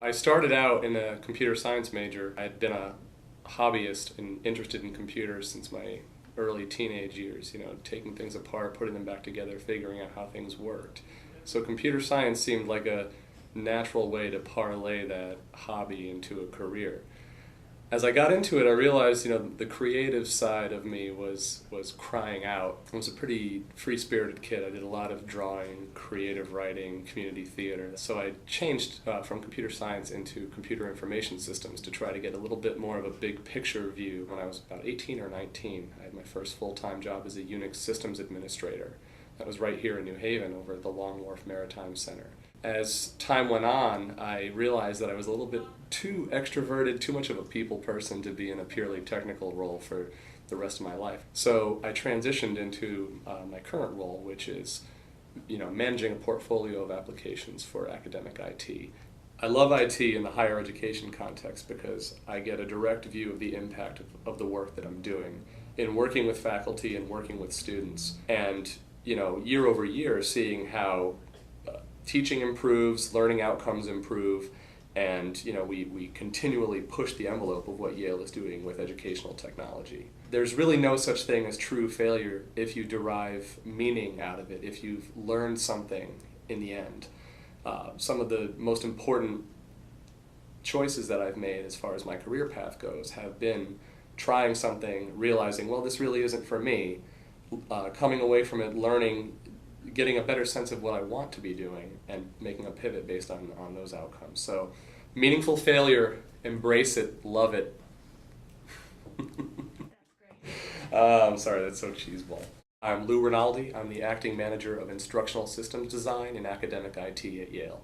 I started out in a computer science major. I'd been a hobbyist and interested in computers since my early teenage years, taking things apart, putting them back together, figuring out how things worked. So computer science seemed like a natural way to parlay that hobby into a career. As I got into it, I realized, the creative side of me was crying out. I was a pretty free-spirited kid. I did a lot of drawing, creative writing, community theater. So I changed from computer science into computer information systems to try to get a little bit more of a big picture view. When I was about 18 or 19, I had my first full-time job as a Unix systems administrator. That was right here in New Haven over at the Long Wharf Maritime Center. As time went on, I realized that I was a little bit too extroverted, too much of a people person to be in a purely technical role for the rest of my life. So I transitioned into my current role, which is managing a portfolio of applications for academic IT. I love IT in the higher education context because I get a direct view of the impact of the work that I'm doing in working with faculty and working with students. And year over year, seeing how teaching improves, learning outcomes improve, and we continually push the envelope of what Yale is doing with educational technology. There's really no such thing as true failure if you derive meaning out of it, if you've learned something in the end. Some of the most important choices that I've made as far as my career path goes have been trying something, realizing, well, this really isn't for me, coming away from it, learning, getting a better sense of what I want to be doing and making a pivot based on those outcomes. So meaningful failure, embrace it, love it. That's great. I'm sorry, that's so cheeseball. I'm Rinaldi. I'm the acting manager of instructional systems design and academic IT at Yale.